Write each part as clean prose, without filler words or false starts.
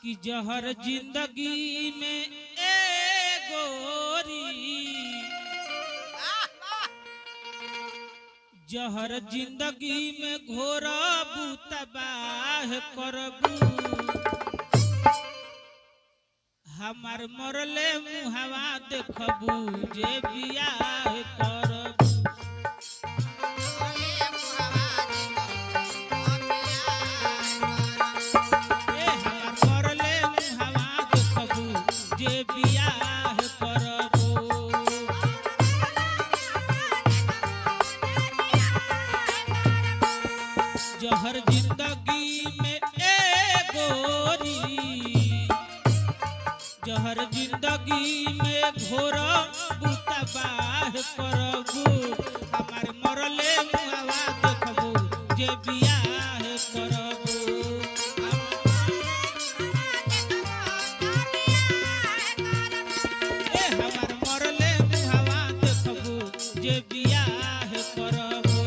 कि जहर जिंदगी में ए गोरी, जहर जिंदगी में घोरबू तबाह करबू, हमार मरले मुहावा देखबू जे बियाह करबू। जहर जिंदगी में ए गोरी, जहर जिंदगी में घोरबू तबाह करबू, हमार मरले मुहावा देखबू जे बियाह करबू। हमार मरले मुहावा देखबू जे बियाह करबू।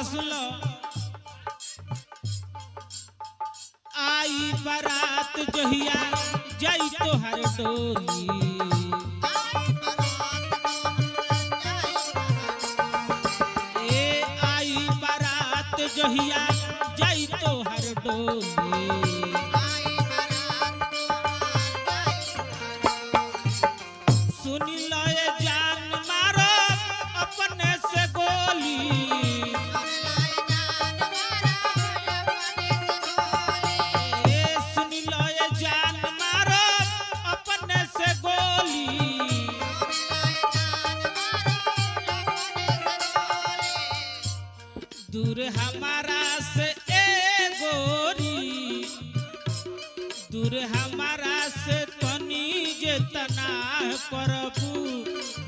सुन लो, आई बारात जहिया जाई तोहर डोली, ए आई बारात जहिया जाई तोहर डोली, सुनी लो ये जान मारो अपने से गोली, दूर हमारा से ए गोरी, दूर हमारा से तनी जे तनाह करबू,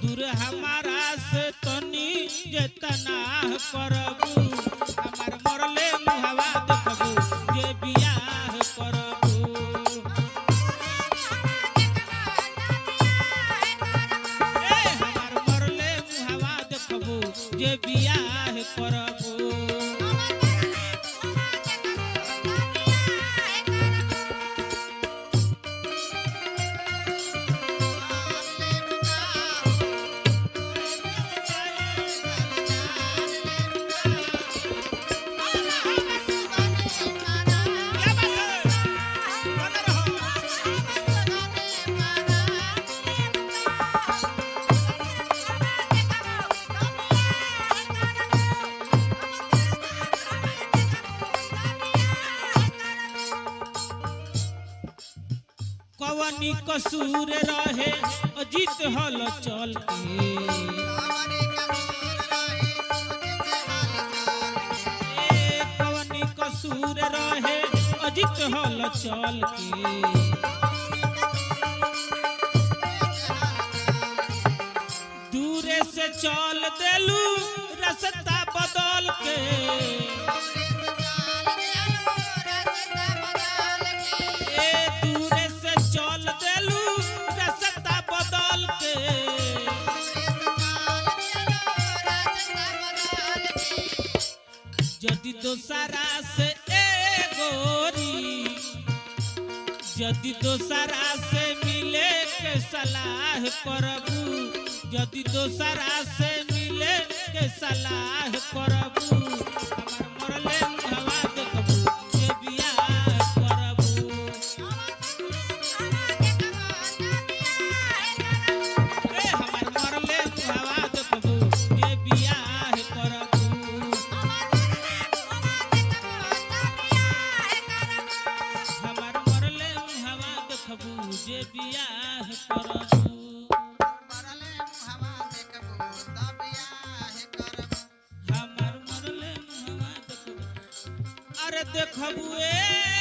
दूर हमारा से तनी जे तनाह करबू, हमार मरले मुहावा देखबू जे बियाह करबू। हमार मरले मुहावा देखबू जे बियाह करबू। कवनी कसूर रहे अजीत हल चल के, कवनी कसूर रहे अजीत हल चल के, दूरे से चल देलू रास्ता बदल के, जदि दोसरा से ए गोरी, जदि दोसरा से मिले के सलाह करबू, जदि दोसरा से मिले के सलाह करबू, हमार मरले मुहावा देखबू जे बियाह करबू। हमार मरले मुहावा देखबू जे बियाह करबू। हमार मरले मुहावा देखबू जे बियाह करबू। अरे देखबुए